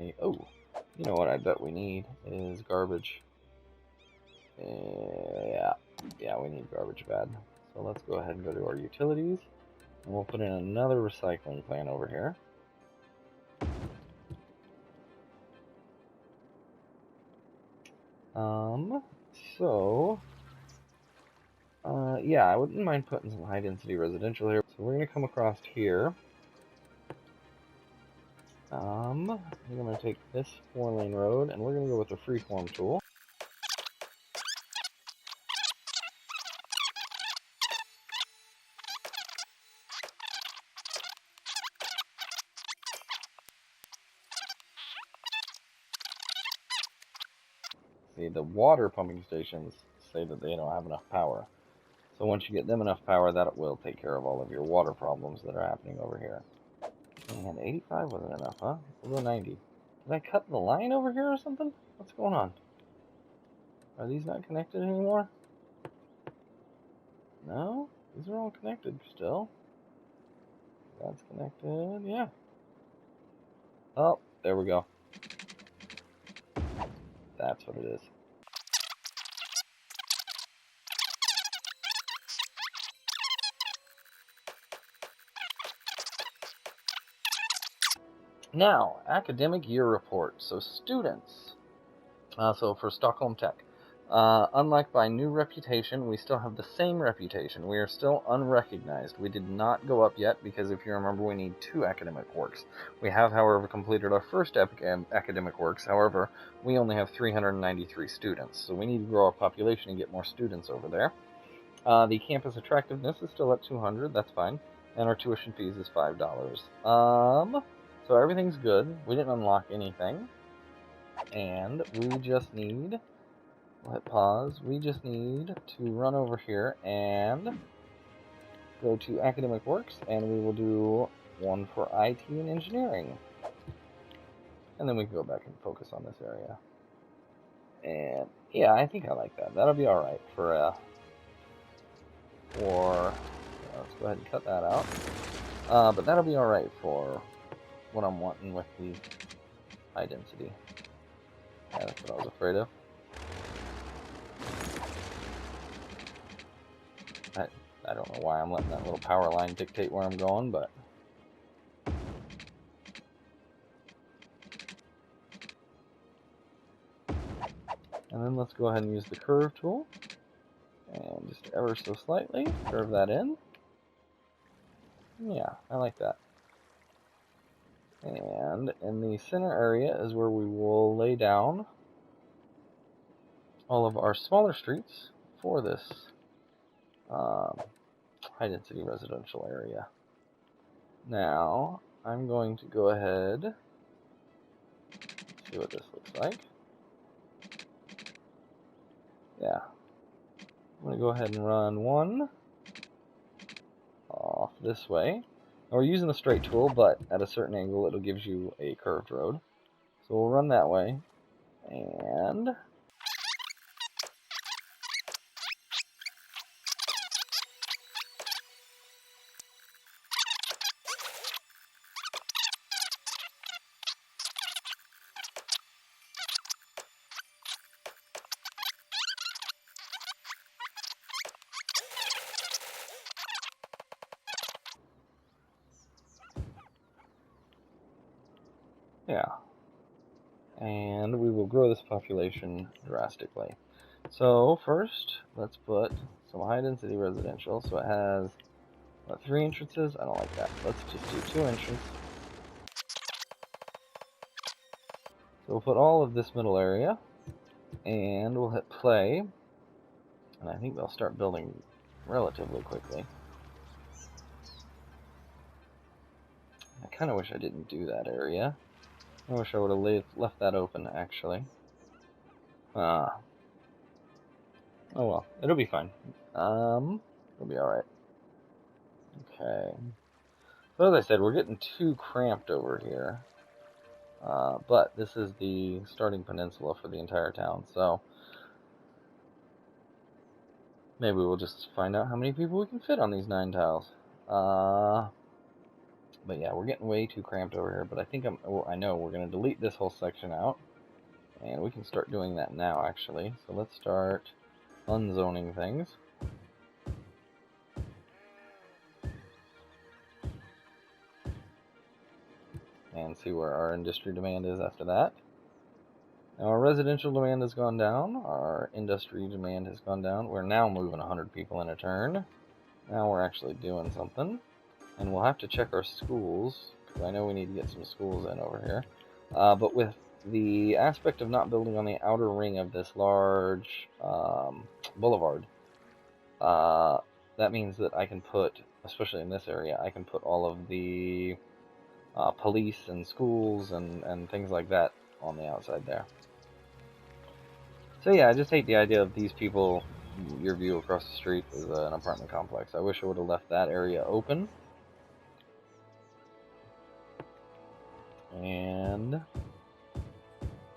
need... Oh, you know what I bet we need is garbage. Yeah, we need garbage bad. So let's go ahead and go to our utilities. And we'll put in another recycling plant over here. Yeah, I wouldn't mind putting some high-density residential here. So we're going to come across here. We're going to take this 4-lane road, and we're going to go with the freeform tool. See, the water pumping stations say that they don't have enough power. So once you get them enough power, that will take care of all of your water problems that are happening over here. And 85 wasn't enough, huh? We'll go 90. Did I cut the line over here or something? What's going on? Are these not connected anymore? No? These are all connected still. That's connected, yeah. Oh, there we go. That's what it is. Now, academic year report. So students. So for Stockholm Tech. Unlike by new reputation, we still have the same reputation. We are still unrecognized. We did not go up yet because if you remember, we need 2 academic works. We have, however, completed our first academic works. However, we only have 393 students. So we need to grow our population and get more students over there. The campus attractiveness is still at 200. That's fine. And our tuition fees is $5. So everything's good. We didn't unlock anything. And we just need... We'll hit pause. We just need to run over here and go to academic works, and we will do one for IT and engineering. And then we can go back and focus on this area. And yeah, I think I like that. That'll be alright for let's go ahead and cut that out. But that'll be alright for what I'm wanting with the high density. Yeah, that's what I was afraid of. I don't know why I'm letting that little power line dictate where I'm going, but... And then let's go ahead and use the curve tool. And just ever so slightly curve that in. Yeah, I like that. And in the center area is where we will lay down all of our smaller streets for this high-density residential area. Now, I'm going to go ahead, see what this looks like. Yeah. I'm going to go ahead and run one off this way. Now, we're using the straight tool, but at a certain angle, it'll give you a curved road. So we'll run that way, and... yeah. And we will grow this population drastically. So first, let's put some high-density residential. So it has, what, 3 entrances? I don't like that. Let's just do 2 entrances. So we'll put all of this middle area, and we'll hit play. And I think they'll start building relatively quickly. I kind of wish I didn't do that area. I wish I would have left that open, actually. Oh well, it'll be fine. It'll be alright. Okay. So as I said, we're getting too cramped over here. But this is the starting peninsula for the entire town, so... Maybe we'll just find out how many people we can fit on these 9 tiles. But yeah, we're getting way too cramped over here. But I think I know we're going to delete this whole section out. And we can start doing that now, actually. So let's start unzoning things. And see where our industry demand is after that. Now our residential demand has gone down. Our industry demand has gone down. We're now moving 100 people in a turn. Now we're actually doing something. And we'll have to check our schools, because I know we need to get some schools in over here. But with the aspect of not building on the outer ring of this large boulevard, that means that I can put, especially in this area, I can put all of the police and schools and things like that on the outside there. So yeah, I just hate the idea of these people, your view across the street is an apartment complex. I wish I would have left that area open. And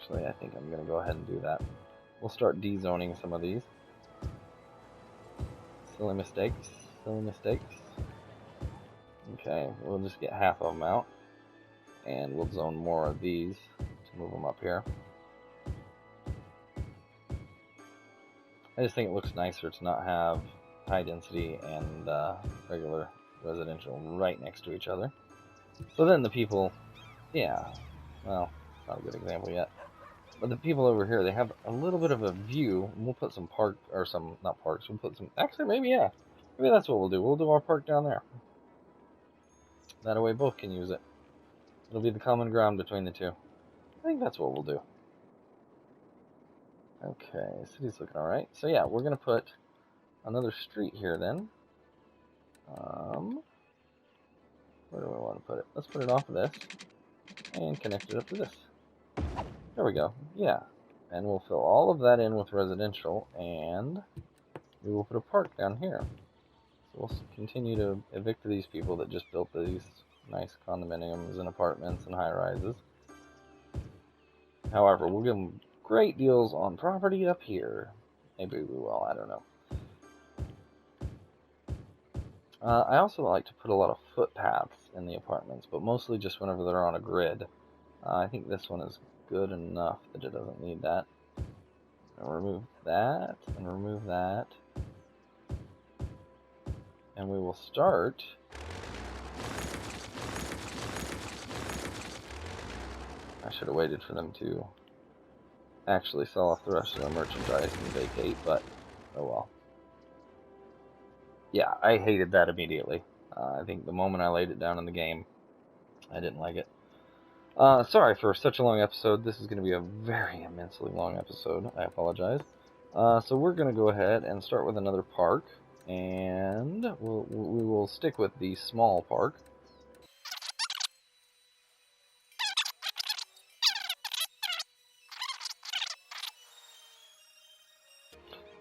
actually, I think I'm going to go ahead and do that. We'll start dezoning some of these. Silly mistakes. Silly mistakes. Okay, we'll just get half of them out. And we'll zone more of these to move them up here. I just think it looks nicer to not have high density and regular residential right next to each other. So then the people, yeah, well, not a good example yet. But the people over here, they have a little bit of a view. And we'll put some park, or some, not parks, we'll put some, actually maybe, yeah. Maybe that's what we'll do. We'll do our park down there. That way both can use it. It'll be the common ground between the two. I think that's what we'll do. Okay, city's looking alright. So yeah, we're going to put another street here then. Where do I want to put it? Let's put it off of this and connect it up to this. There we go. Yeah. And we'll fill all of that in with residential, and we will put a park down here. So we'll continue to evict these people that just built these nice condominiums and apartments and high-rises. However, we'll give them great deals on property up here. Maybe we will, I don't know. I also like to put a lot of footpaths in the apartments, but mostly just whenever they're on a grid. I think this one is good enough that it doesn't need that. I'll remove that, and remove that. And we will start. I should have waited for them to actually sell off the rest of their merchandise and vacate, but oh well. Yeah, I hated that immediately. I think the moment I laid it down in the game, I didn't like it. Sorry for such a long episode. This is going to be a very immensely long episode. I apologize. So we're going to go ahead and start with another park, and we will stick with the small park.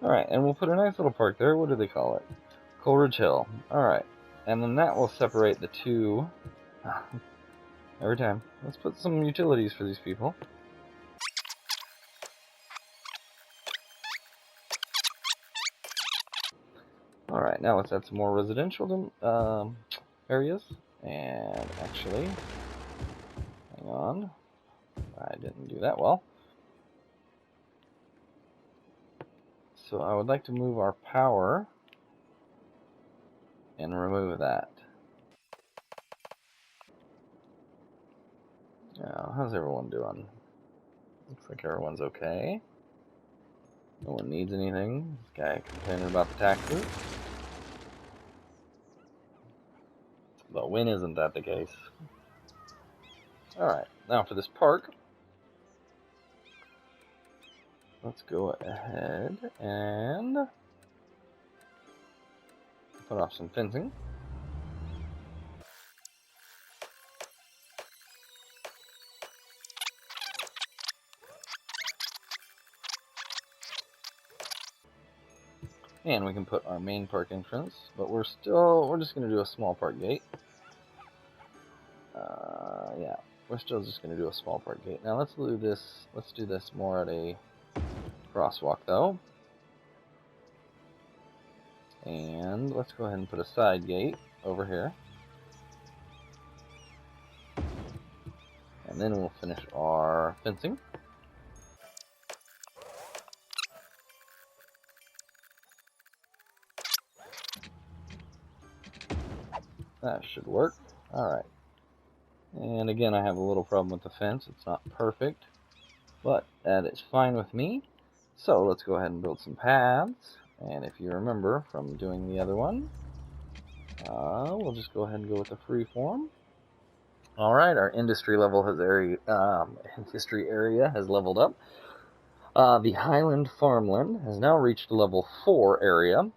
Alright, and we'll put a nice little park there. What do they call it? Coleridge Hill. Alright, and then that will separate the two. Every time. Let's put some utilities for these people. Alright, now let's add some more residential areas. And actually, hang on. I didn't do that well. So I would like to move our power and remove that. Now, how's everyone doing? Looks like everyone's okay. No one needs anything. This guy complaining about the taxes. But when isn't that the case? Alright, now for this park. Let's go ahead and put off some fencing. And we can put our main park entrance, but we're just going to do a small park gate. Yeah, we're still just going to do a small park gate. Now let's do this more at a crosswalk though. And let's go ahead and put a side gate over here. and then we'll finish our fencing. That should work. Alright. And again, I have a little problem with the fence. It's not perfect, but that is fine with me. So let's go ahead and build some paths. And if you remember from doing the other one, we'll just go ahead and go with the free form. Alright, our industry level has industry area has leveled up. The Highland Farmland has now reached level 4 area.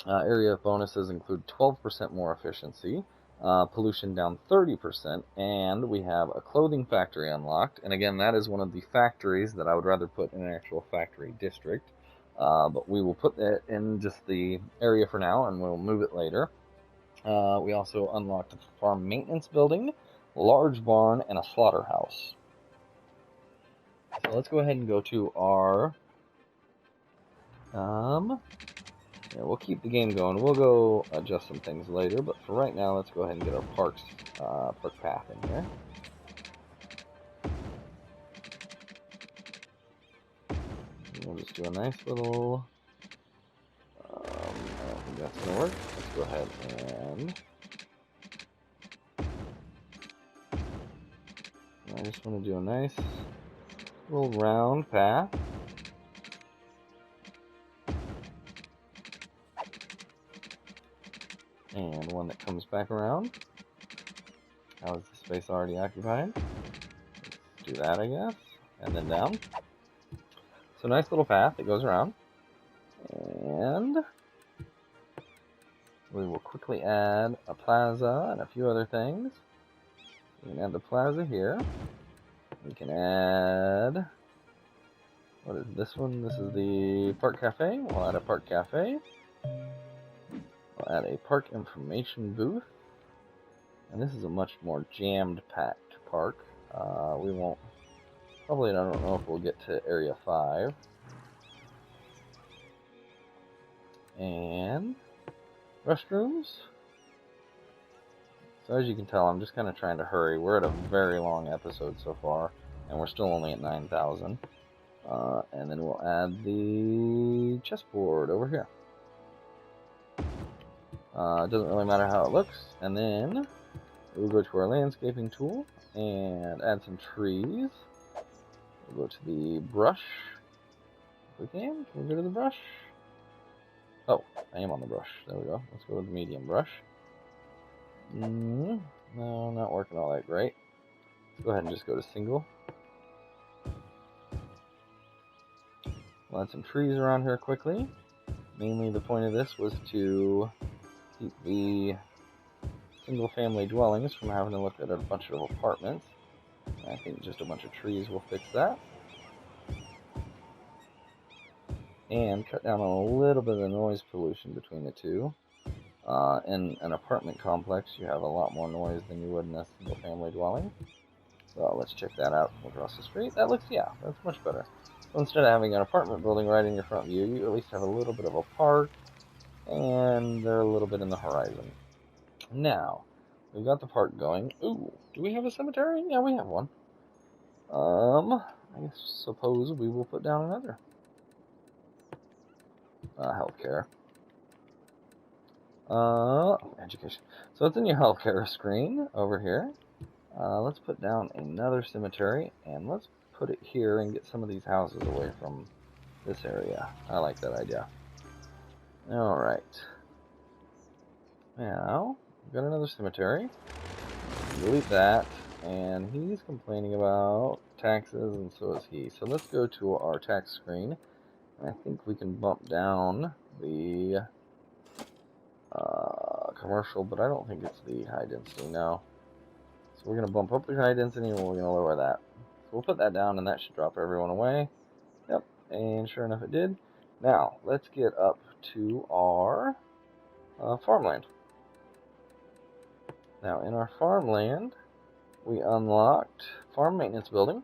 Area bonuses include 12% more efficiency, pollution down 30%, and we have a clothing factory unlocked. And again, that is one of the factories that I would rather put in an actual factory district. But we will put that in just the area for now, and we'll move it later. We also unlocked a farm maintenance building, large barn, and a slaughterhouse. So let's go ahead and go to our... Yeah, we'll keep the game going. We'll go adjust some things later, but for right now, let's go ahead and get our park path in here. We'll just do a nice little... I don't think that's going to work. Let's go ahead and... I just want to do a nice little round path. And one that comes back around. How is the space already occupied? Let's do that, I guess. And then down. So nice little path that goes around. And we will quickly add a plaza and a few other things. We can add the plaza here. We can add... What is this one? This is the Park Cafe. We'll add a Park Cafe. We'll add a park information booth. And this is a much more jammed packed park. We won't... Probably, I don't know if we'll get to Area 5. And... restrooms. So as you can tell, I'm just kind of trying to hurry. We're at a very long episode so far. And we're still only at 9,000. And then we'll add the chessboard over here. It doesn't really matter how it looks. And then we'll go to our landscaping tool and add some trees. We'll go to the brush. If we can we go to the brush? Oh, I am on the brush. There we go. Let's go with the medium brush. No, not working all that great. Let's go ahead and just go to single. We'll add some trees around here quickly. Mainly the point of this was to keep the single-family dwellings from having to look at a bunch of apartments. I think just a bunch of trees will fix that. And cut down on a little bit of the noise pollution between the two. In an apartment complex, you have a lot more noise than you would in a single-family dwelling. So let's check that out across the street. That looks, yeah, that's much better. So instead of having an apartment building right in your front view, you at least have a little bit of a park, and they're a little bit in the horizon. Now, we've got the park going. Ooh, do we have a cemetery? Yeah, we have one. I suppose we will put down another. Healthcare. Education. So it's in your healthcare screen over here. Let's put down another cemetery, and let's put it here and get some of these houses away from this area. I like that idea. Alright. Now, we've got another cemetery. Delete that, and he's complaining about taxes, and so is he. So let's go to our tax screen. I think we can bump down the commercial, but I don't think it's the high density, no. So we're going to bump up the high density, and we're going to lower that. So we'll put that down, and that should drop everyone away. Yep, and sure enough it did. Now, let's get up to our farmland. Now, in our farmland, we unlocked farm maintenance building.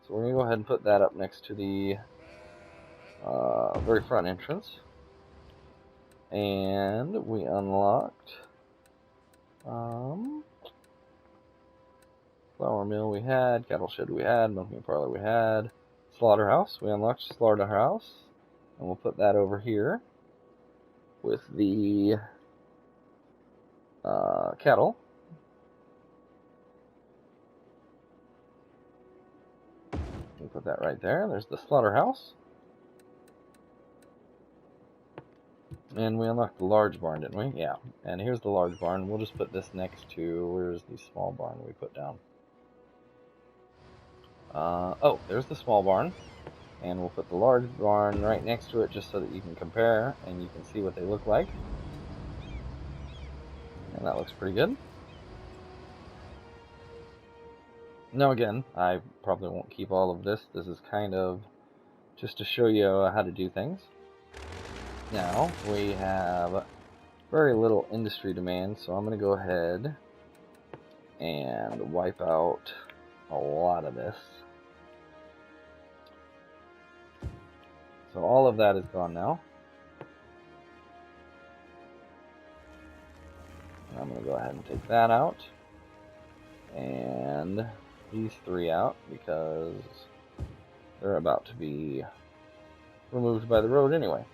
So we're going to go ahead and put that up next to the very front entrance. And we unlocked Flour mill we had, cattle shed we had, milking parlor we had, slaughterhouse. We unlocked slaughterhouse, and we'll put that over here with the cattle. We'll put that right there. There's the slaughterhouse. And we unlocked the large barn, didn't we? Yeah. And here's the large barn. We'll just put this next to, where's the small barn we put down? Oh, there's the small barn. And we'll put the large barn right next to it just so that you can compare and you can see what they look like. And that looks pretty good. Now again, I probably won't keep all of this. This is kind of just to show you how to do things. Now, we have very little industry demand, so I'm going to go ahead and wipe out a lot of this. So all of that is gone now. I'm going to go ahead and take that out. And these three out because they're about to be removed by the road anyway.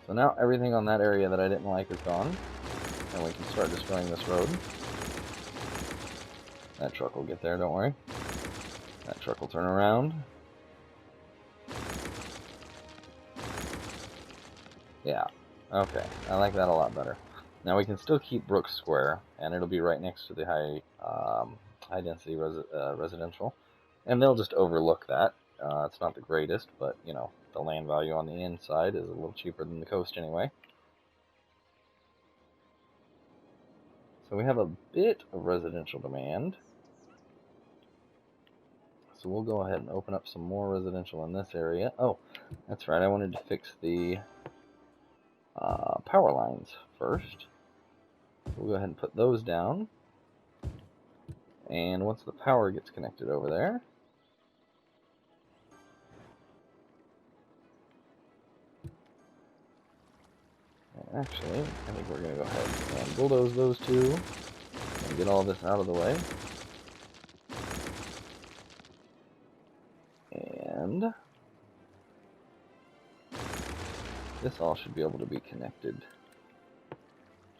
So now everything on that area that I didn't like is gone. And we can start destroying this road. That truck will get there, don't worry. That truck will turn around. Yeah, okay, I like that a lot better. Now we can still keep Brooks Square, and it'll be right next to the high density residential, and they'll just overlook that. It's not the greatest, but you know, the land value on the inside is a little cheaper than the coast anyway. So we have a bit of residential demand. So we'll go ahead and open up some more residential in this area. Oh, that's right, I wanted to fix the power lines first. We'll go ahead and put those down. And once the power gets connected over there, actually, I think we're going to go ahead and bulldoze those two and get all this out of the way. And this all should be able to be connected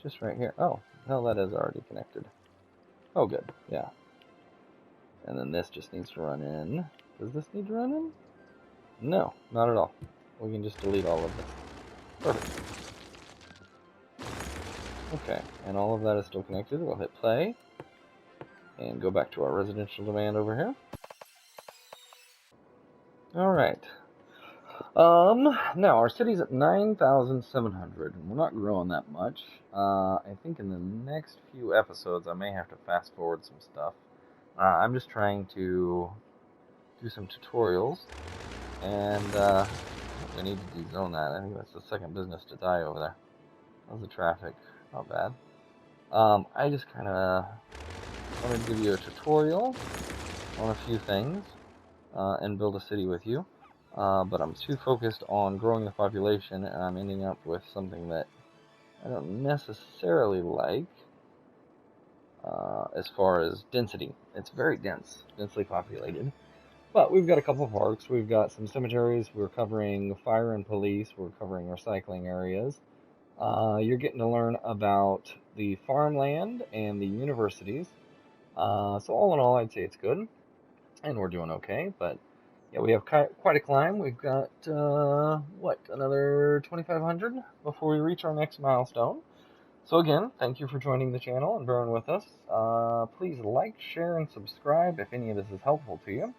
just right here. Oh, no, that is already connected. Oh, good, yeah. And then this just needs to run in. Does this need to run in? No, not at all. We can just delete all of this. Perfect. Okay, and all of that is still connected. We'll hit play and go back to our residential demand over here. Alright. Now our city's at 9,700, and we're not growing that much. I think in the next few episodes I may have to fast forward some stuff. I'm just trying to do some tutorials, and we need to dezone that. I think that's the second business to die over there. How's the traffic? Not bad. I just kind of wanted to give you a tutorial on a few things and build a city with you. But I'm too focused on growing the population, and I'm ending up with something that I don't necessarily like as far as density. It's very dense, densely populated. But we've got a couple of parks, we've got some cemeteries, we're covering fire and police, we're covering recycling areas. You're getting to learn about the farmland and the universities. So all in all, I'd say it's good, and we're doing okay, but yeah, we have quite a climb. We've got, what, another 2,500 before we reach our next milestone. So again, thank you for joining the channel and bearing with us. Please like, share, and subscribe if any of this is helpful to you.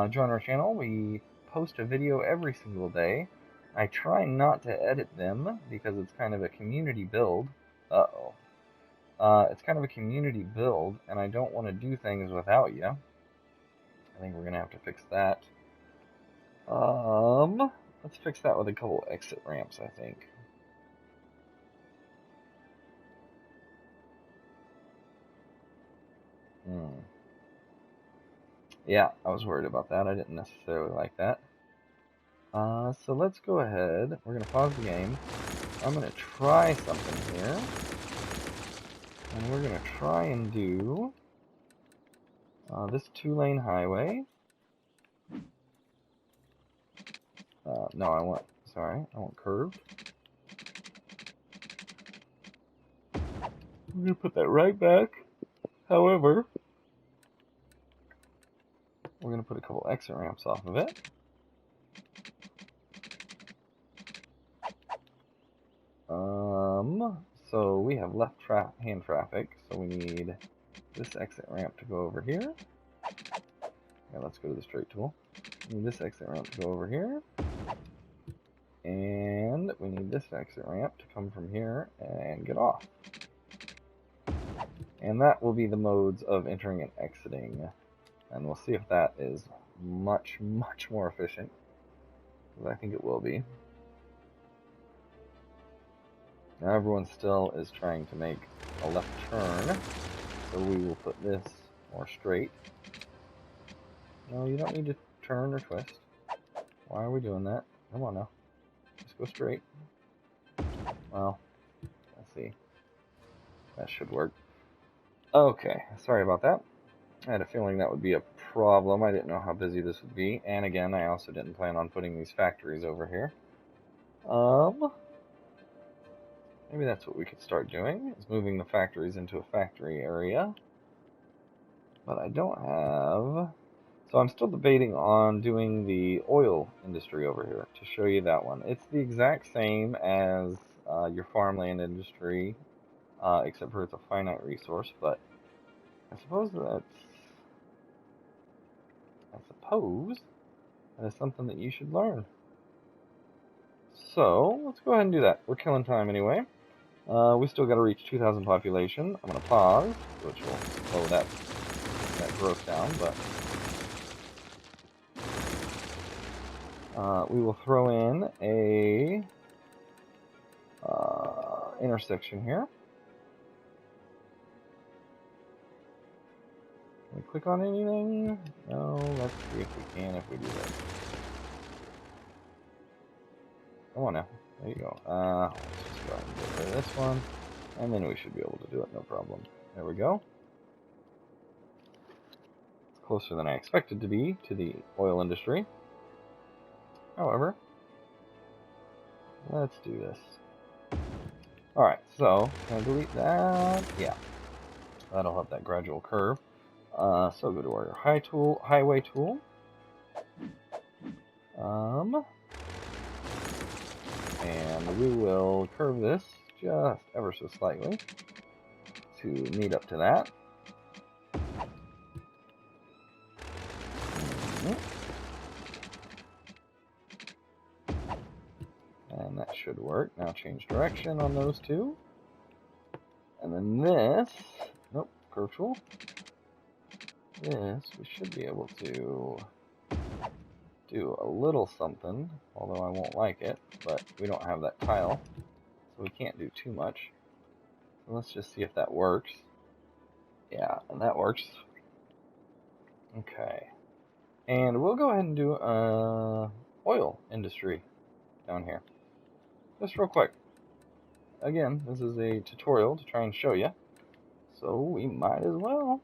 Join our channel. We post a video every single day. I try not to edit them because it's kind of a community build. It's kind of a community build, and I don't want to do things without you. I think we're going to have to fix that. Let's fix that with a couple exit ramps, I think. Yeah, I was worried about that. I didn't necessarily like that. So let's go ahead. We're going to pause the game. I'm going to try something here. And we're going to try and do this 2-lane highway. No, I want curved. I'm going to put that right back. However, we're going to put a couple exit ramps off of it. So we have left-hand traffic, so we need this exit ramp to go over here. Yeah, let's go to the straight tool. We need this exit ramp to go over here. And we need this exit ramp to come from here and get off. And that will be the modes of entering and exiting. And we'll see if that is much, much more efficient. Because I think it will be. Now everyone still is trying to make a left turn. So we will put this more straight. No, you don't need to turn or twist. Why are we doing that? Come on now. Just go straight. Well, let's see. That should work. Okay, sorry about that. I had a feeling that would be a problem. I didn't know how busy this would be. And again, I also didn't plan on putting these factories over here. Maybe that's what we could start doing, is moving the factories into a factory area. But I don't have... So I'm still debating on doing the oil industry over here to show you that one. It's the exact same as your farmland industry, except for it's a finite resource, but I suppose that is something that you should learn. So let's go ahead and do that. We're killing time anyway. We still got to reach 2,000 population. I'm going to pause, which will slow that growth down, but we will throw in a intersection here. Can we click on anything? No, let's see if we can if we do that. Come on now. There you go. Let's just go ahead and get rid of this one. And then we should be able to do it, no problem. There we go. It's closer than I expected to be to the oil industry. However, let's do this. Alright, so, can I delete that? Yeah. That'll help that gradual curve. So go to our highway tool. And we will curve this just ever so slightly to meet up to that. And that should work. Now change direction on those two. And then this, nope, curve tool. This, we should be able to do a little something, although I won't like it, but we don't have that tile, so we can't do too much. So let's just see if that works. Yeah, and that works. Okay. And we'll go ahead and do oil industry down here. Just real quick. Again, this is a tutorial to try and show you, so we might as well.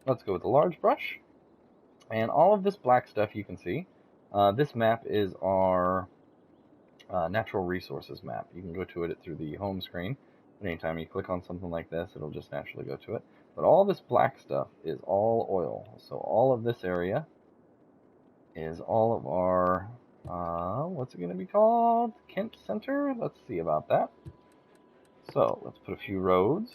Let's go with the large brush. And all of this black stuff you can see. This map is our natural resources map. You can go to it through the home screen. Anytime you click on something like this, it'll just naturally go to it. But all this black stuff is all oil. So all of this area is all of our, what's it going to be called? Kent Center? Let's see about that. So let's put a few roads.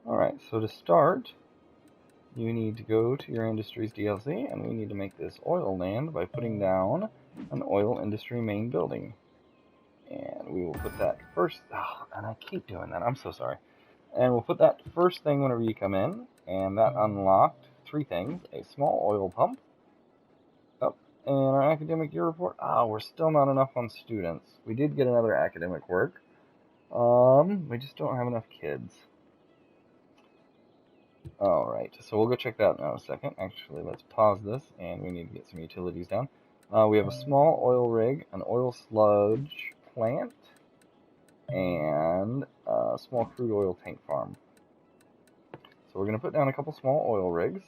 Alright, so to start, you need to go to your industries DLC, and we need to make this oil land by putting down an oil industry main building. And we will put that first, and I keep doing that, I'm so sorry. And we'll put that first thing whenever you come in, and that unlocked three things: a small oil pump, And our academic year report, we're still not enough on students. We did get another academic work. We just don't have enough kids. Alright, so we'll go check that out in a second. Actually, let's pause this, and we need to get some utilities down. We have a small oil rig, an oil sludge plant, and a small crude oil tank farm. So we're going to put down a couple small oil rigs,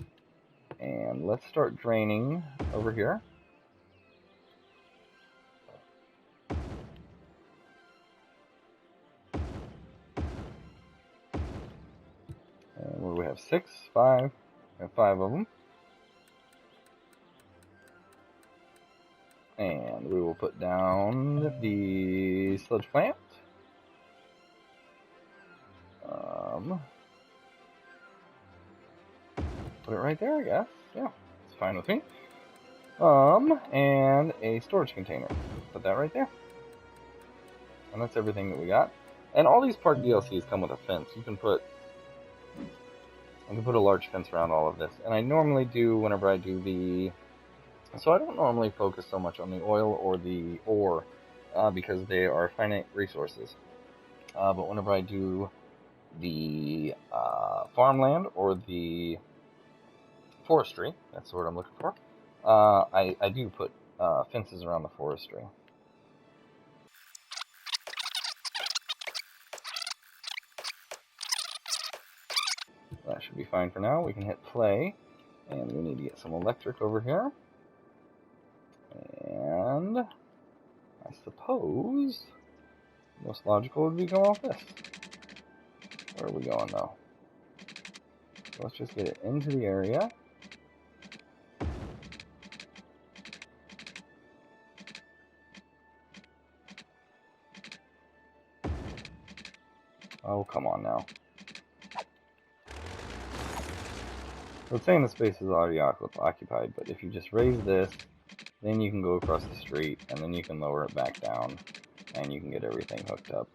and let's start draining over here. And what do we have? 6? 5? We have 5 of them. And we will put down the sludge plant. Put it right there, I guess. Yeah, it's fine with me. And a storage container. Put that right there. And that's everything that we got. And all these park DLCs come with a fence. I can put a large fence around all of this. And I normally do whenever I do the... So I don't normally focus so much on the oil or the ore because they are finite resources. But whenever I do the farmland or the forestry, that's the word I'm looking for, I do put fences around the forestry. That should be fine for now. We can hit play, and we need to get some electric over here. And I suppose the most logical would be going off this. Where are we going though? So let's just get it into the area. Oh, come on now. So it's saying the space is already occupied, but if you just raise this, then you can go across the street, and then you can lower it back down, and you can get everything hooked up.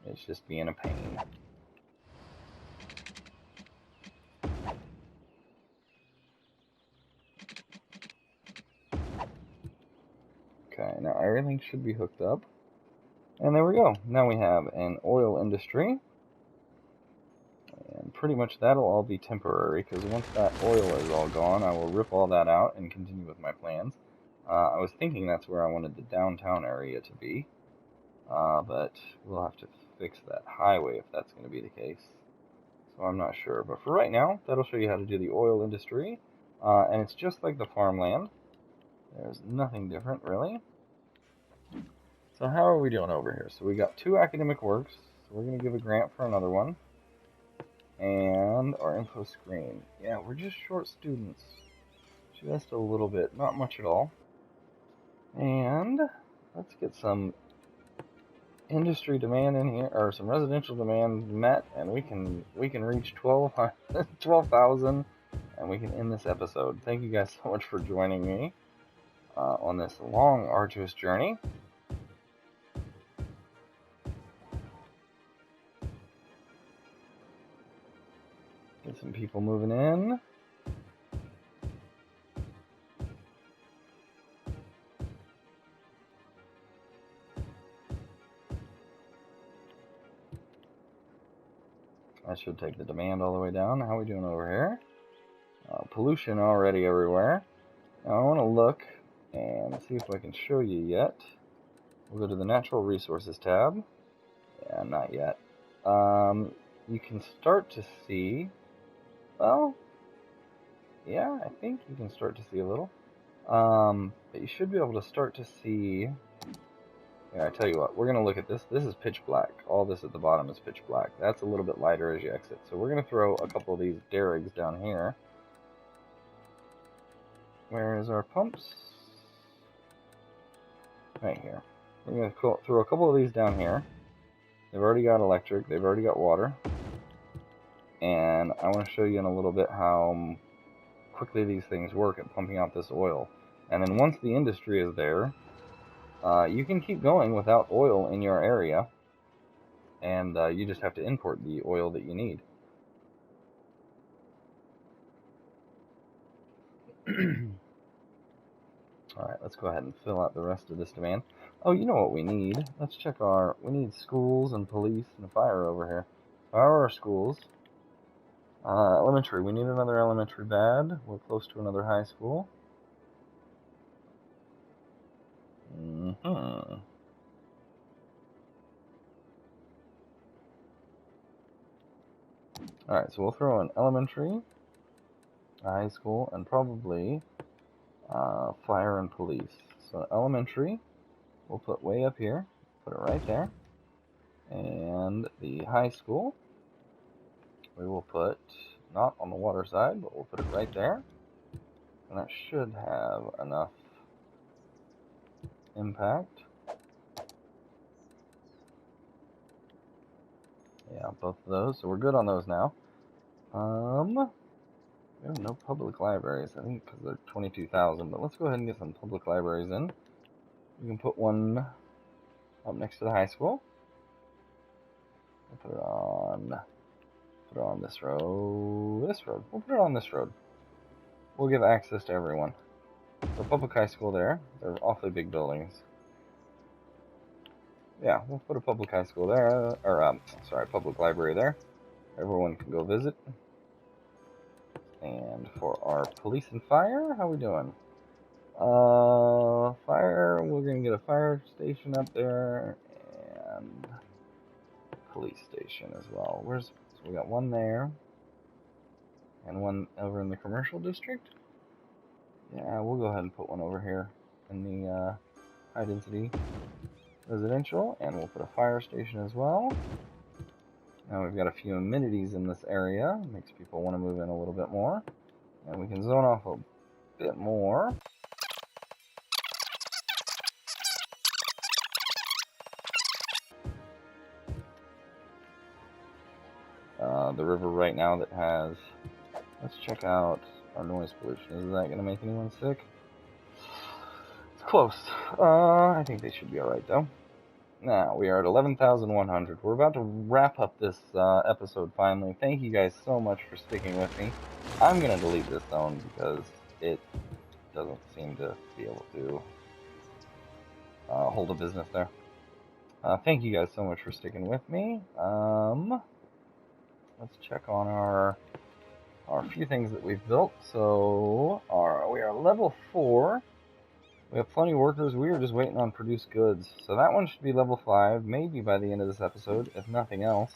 It's just being a pain. Okay, now everything should be hooked up. And there we go. Now we have an oil industry. And pretty much that'll all be temporary, because once that oil is all gone, I will rip all that out and continue with my plans. I was thinking that's where I wanted the downtown area to be, but we'll have to fix that highway if that's going to be the case. So I'm not sure. But for right now, that'll show you how to do the oil industry. And it's just like the farmland. There's nothing different, really. So how are we doing over here? So we got 2 academic works. So we're going to give a grant for another one. And our info screen. Yeah, we're just short students. Just a little bit. Not much at all. And let's get some industry demand in here, or some residential demand met, and we can reach 12,000, and we can end this episode. Thank you guys so much for joining me on this long, arduous journey. Get some people moving in. I should take the demand all the way down. How are we doing over here? Pollution already everywhere. Now I want to look and see if I can show you yet. We'll go to the Natural Resources tab. Yeah, not yet. You can start to see... Well, yeah, I think you can start to see a little. But you should be able to start to see... Yeah, I tell you what, we're going to look at this. This is pitch black. All this at the bottom is pitch black. That's a little bit lighter as you exit. So we're going to throw a couple of these derricks down here. Where is our pumps? Right here. We're going to throw a couple of these down here. They've already got electric. They've already got water. And I want to show you in a little bit how quickly these things work at pumping out this oil. And then once the industry is there, you can keep going without oil in your area, and you just have to import the oil that you need. Alright, let's go ahead and fill out the rest of this demand. Oh, you know what we need? Let's check we need schools and police and fire over here. Fire our schools. Elementary, we need another elementary bad. We're close to another high school. Alright, so we'll throw in elementary, high school, and probably fire and police. So elementary, we'll put way up here. Put it right there. And the high school, we will put not on the water side, but we'll put it right there. And that should have enough impact. Yeah, both of those. So we're good on those now. We have no public libraries, I think, because they're 22,000. But let's go ahead and get some public libraries in. We can put one up next to the high school. We'll put it on this road. This road. We'll put it on this road. We'll give access to everyone. So public high school there. They're awfully big buildings. Yeah, we'll put a public high school there, or sorry, public library there. Everyone can go visit. And for our police and fire, how are we doing? Fire, we're gonna get a fire station up there and police station as well. So we got one there and one over in the commercial district. Yeah, we'll go ahead and put one over here in the high density residential, and we'll put a fire station as well. Now we've got a few amenities in this area. Makes people want to move in a little bit more. And we can zone off a bit more. The river right now that has... Let's check out our noise pollution. Is that going to make anyone sick? It's close. I think they should be alright though. Now, we are at 11,100. We're about to wrap up this episode finally. Thank you guys so much for sticking with me. I'm going to delete this zone because it doesn't seem to be able to hold a business there. Thank you guys so much for sticking with me. Let's check on our few things that we've built. So, we are level 4. We have plenty of workers. We are just waiting on produced goods. So that one should be level 5, maybe by the end of this episode, if nothing else.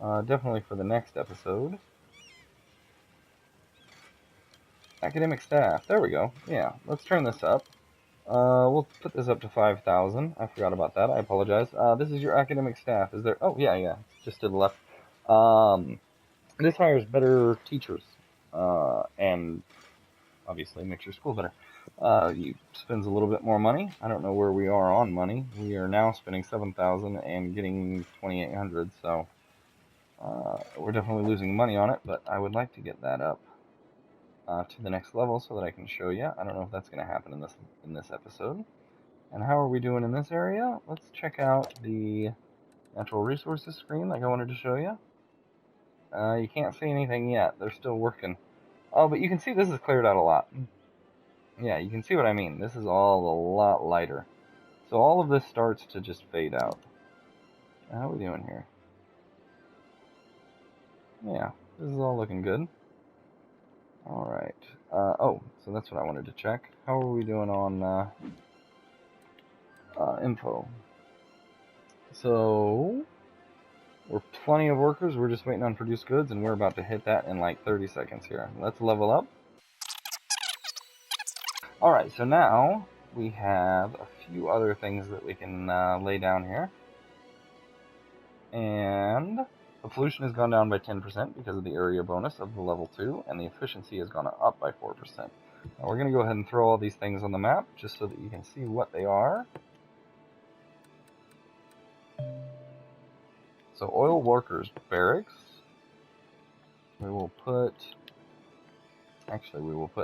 Definitely for the next episode. Academic staff. There we go. Yeah, let's turn this up. We'll put this up to 5,000. I forgot about that. I apologize. This is your academic staff. Is there... Oh, yeah. Just to the left. This hires better teachers. And obviously makes your school better. You spends a little bit more money. I don't know where we are on money. We are now spending 7,000 and getting 2,800, so we're definitely losing money on it, but I would like to get that up to the next level so that I can show you. I don't know if that's going to happen in this episode. And how are we doing in this area? Let's check out the natural resources screen like I wanted to show you. You can't see anything yet. They're still working. Oh, but you can see this is cleared out a lot. Yeah, you can see what I mean. This is all a lot lighter. So all of this starts to just fade out. How are we doing here? Yeah, this is all looking good. Alright. Oh, so that's what I wanted to check. How are we doing on info? So, we're plenty of workers. We're just waiting on produced goods, and we're about to hit that in like 30 seconds here. Let's level up. Alright, so now we have a few other things that we can lay down here. And the pollution has gone down by 10% because of the area bonus of the level 2, and the efficiency has gone up by 4%. Now we're going to go ahead and throw all these things on the map just so that you can see what they are. So oil workers barracks, we will put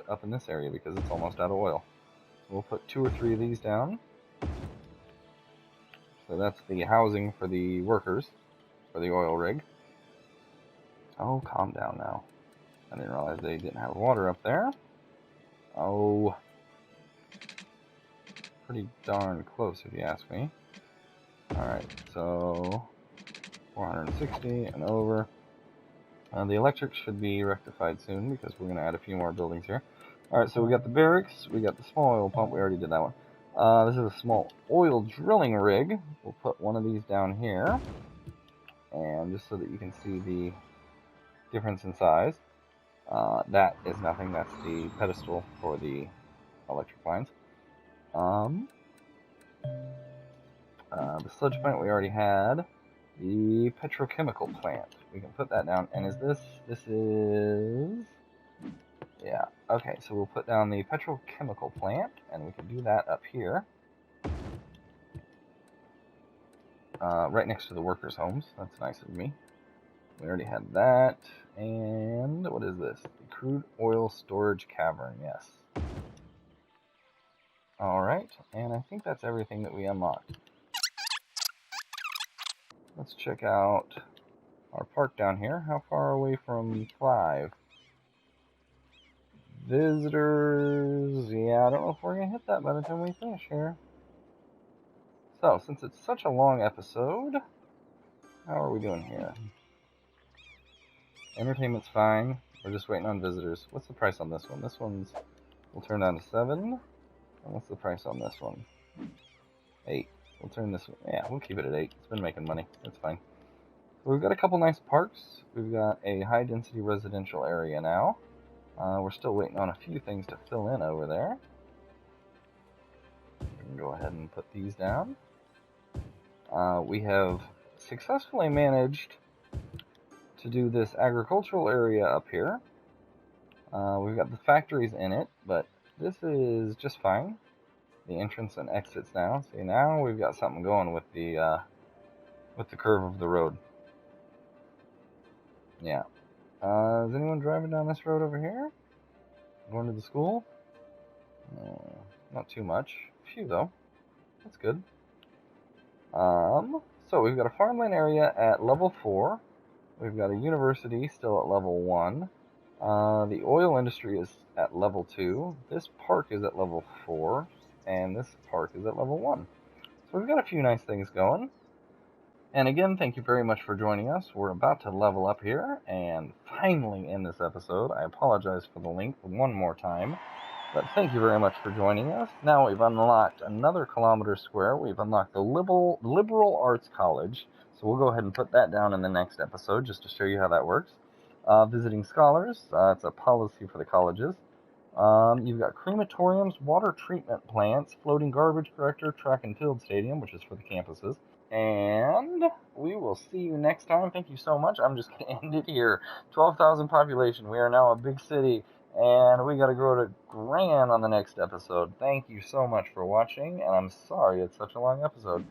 up in this area because it's almost out of oil. So we'll put 2 or 3 of these down. So that's the housing for the workers, for the oil rig. Oh, calm down now. I didn't realize they didn't have water up there. Oh. pretty darn close if you ask me. Alright, so 460 and over. The electric should be rectified soon because we're going to add a few more buildings here. Alright, so we got the barracks, we got the small oil pump, we already did that one. This is a small oil drilling rig. We'll put one of these down here. And just so that you can see the difference in size. That is nothing, that's the pedestal for the electric lines. The sludge plant we already had. The petrochemical plant. We can put that down. And is this is... Yeah, okay, so we'll put down the petrochemical plant, and we can do that up here. Right next to the workers' homes. That's nice of me. We already had that. And what is this? The crude oil storage cavern, yes. Alright, and I think that's everything that we unlocked. Let's check out our park down here. How far away from 5? Visitors, yeah, I don't know if we're going to hit that by the time we finish here. So, since it's such a long episode, how are we doing here? Entertainment's fine. We're just waiting on visitors. What's the price on this one? This one's, we'll turn down to 7. And what's the price on this one? 8. We'll turn this one, yeah, we'll keep it at 8. It's been making money. That's fine. So we've got a couple nice parks. We've got a high-density residential area now. We're still waiting on a few things to fill in over there. We can go ahead and put these down. We have successfully managed to do this agricultural area up here. We've got the factories in it, but this is just fine. The entrance and exits now. See, now we've got something going with the curve of the road. Yeah. Is anyone driving down this road over here? Going to the school? Not too much. A few, though. That's good. So we've got a farmland area at level 4. We've got a university still at level 1. The oil industry is at level 2. This park is at level 4. And this park is at level 1. So we've got a few nice things going. And again, thank you very much for joining us. We're about to level up here and finally end this episode. I apologize for the length one more time, but thank you very much for joining us. Now we've unlocked another kilometer square. We've unlocked the Liberal Arts College, so we'll go ahead and put that down in the next episode just to show you how that works. Visiting scholars, it's a policy for the colleges. You've got crematoriums, water treatment plants, floating garbage collector, track and field stadium, which is for the campuses. And we will see you next time. Thank you so much. I'm just going to end it here. 12,000 population. We are now a big city, and we got to grow to grand on the next episode. Thank you so much for watching, and I'm sorry it's such a long episode.